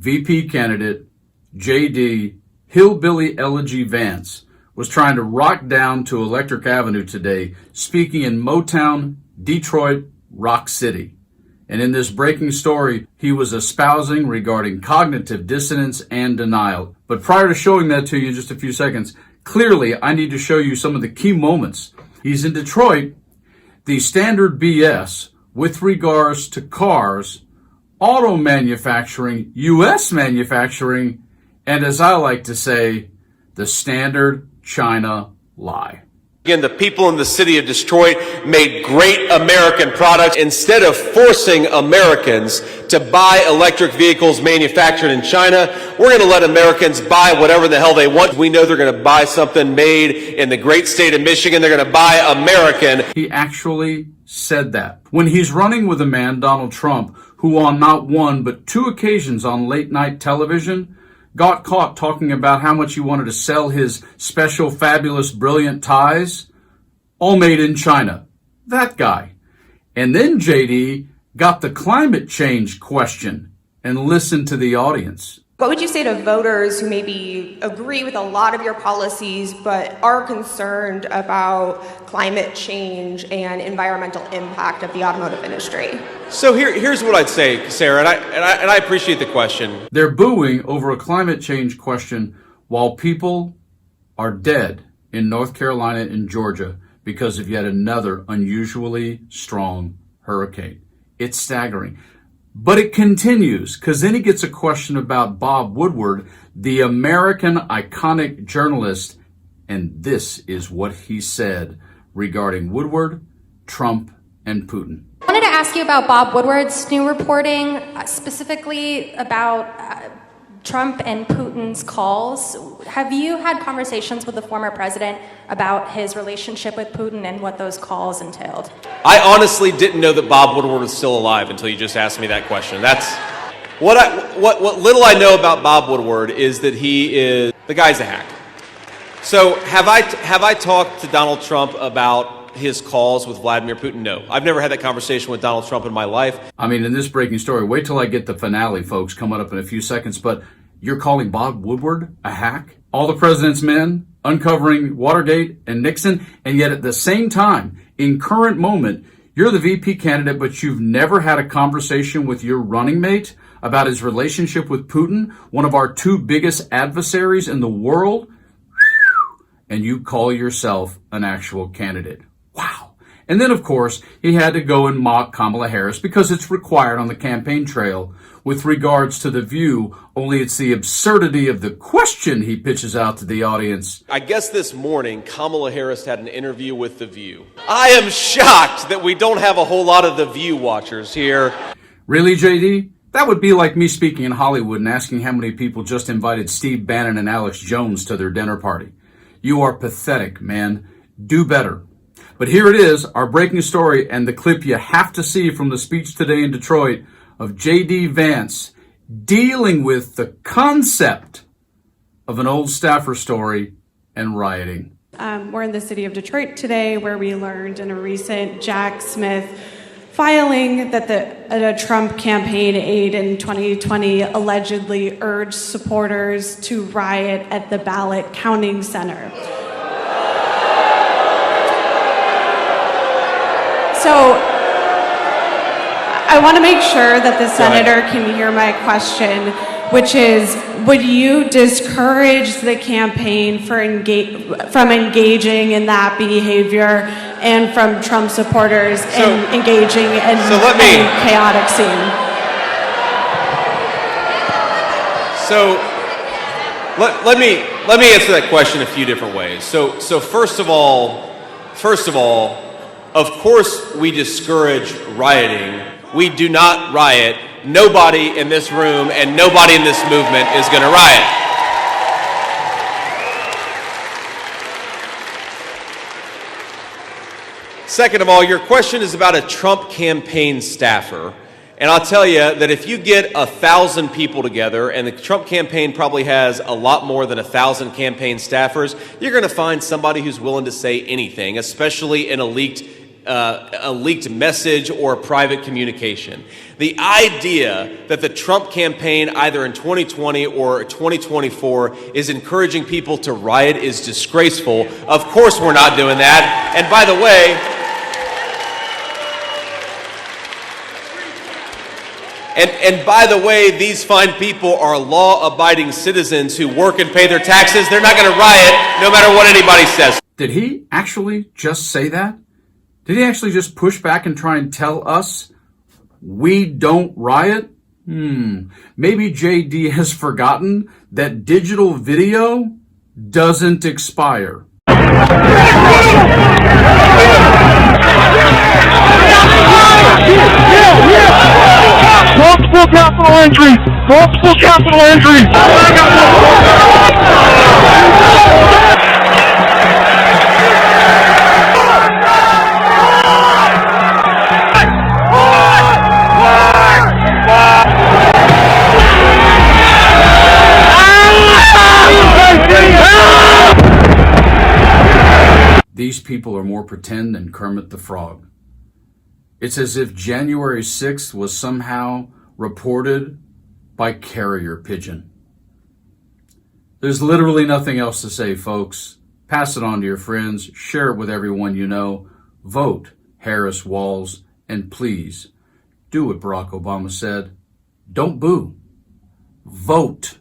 VP candidate J.D. Hillbilly Elegy Vance was trying to rock down to Electric Avenue today, speaking in Motown, Detroit, Rock City. And in this breaking story, he was espousing regarding cognitive dissonance and denial. But prior to showing that to you in just a few seconds, clearly I need to show you some of the key moments. He's in Detroit. The standard BS with regards to cars, auto manufacturing, U.S. manufacturing, and as I like to say, the standard China lie. Again, the people in the city of Detroit made great American products. Instead of forcing Americans to buy electric vehicles manufactured in China, we're going to let Americans buy whatever the hell they want. We know they're going to buy something made in the great state of Michigan. They're going to buy American. He actually said that when he's running with a man, Donald Trump, who on not one but two occasions on late night television got caught talking about how much he wanted to sell his special, fabulous, brilliant ties, all made in China. That guy. And then JD got the climate change question and listened to the audience. What would you say to voters who maybe agree with a lot of your policies but are concerned about climate change and environmental impact of the automotive industry? So here's what I'd say, Sarah, and I appreciate the question. They're booing over a climate change question while people are dead in North Carolina and Georgia because of yet another unusually strong hurricane. It's staggering. But it continues, because then he gets a question about Bob Woodward, the American iconic journalist, and this is what he said regarding Woodward, Trump, and Putin. I wanted to ask you about Bob Woodward's new reporting, specifically about Trump and Putin's calls. Have you had conversations with the former president about his relationship with Putin and what those calls entailed? I honestly didn't know that Bob Woodward was still alive until you just asked me that question. That's what little I know about Bob Woodward is that the guy's a hack. So have I talked to Donald Trump about his calls with Vladimir Putin? No. I've never had that conversation with Donald Trump in my life. I mean, in this breaking story, wait till I get the finale, folks, coming up in a few seconds, but you're calling Bob Woodward a hack? All the president's men, uncovering Watergate and Nixon, and yet at the same time, in current moment, you're the VP candidate, but you've never had a conversation with your running mate about his relationship with Putin, one of our two biggest adversaries in the world, and you call yourself an actual candidate. Wow. And then, of course, he had to go and mock Kamala Harris because it's required on the campaign trail with regards to The View, only it's the absurdity of the question he pitches out to the audience. I guess this morning, Kamala Harris had an interview with The View. I am shocked that we don't have a whole lot of The View watchers here. Really, JD? That would be like me speaking in Hollywood and asking how many people just invited Steve Bannon and Alex Jones to their dinner party. You are pathetic, man. Do better. But here it is, our breaking story and the clip you have to see from the speech today in Detroit of J.D. Vance dealing with the concept of an old staffer story and rioting. We're in the city of Detroit today, where we learned in a recent Jack Smith filing that a Trump campaign aide in 2020 allegedly urged supporters to riot at the ballot counting center. So I want to make sure that the senator can hear my question, which is, would you discourage the campaign from engaging in that behavior and from Trump supporters engaging in a chaotic scene? So let me answer that question a few different ways. So first of all, of course we discourage rioting. We do not riot. Nobody in this room and nobody in this movement is going to riot. Second of all, your question is about a Trump campaign staffer. And I'll tell you that if you get 1,000 people together, and the Trump campaign probably has a lot more than 1,000 campaign staffers, you're going to find somebody who's willing to say anything, especially in a leaked a leaked message or a private communication. The idea that the Trump campaign, either in 2020 or 2024, is encouraging people to riot is disgraceful. Of course we're not doing that. And by the way, these fine people are law-abiding citizens who work and pay their taxes. They're not going to riot no matter what anybody says. Did he actually just say that? Did he actually just push back and try and tell us we don't riot? Maybe JD has forgotten that digital video doesn't expire. Multiple capital injuries! Multiple capital injuries! These people are more pretend than Kermit the Frog. It's as if January 6th was somehow reported by carrier pigeon. There's literally nothing else to say, folks. Pass it on to your friends. Share it with everyone you know. Vote Harris Walls. And please, do what Barack Obama said. Don't boo. Vote.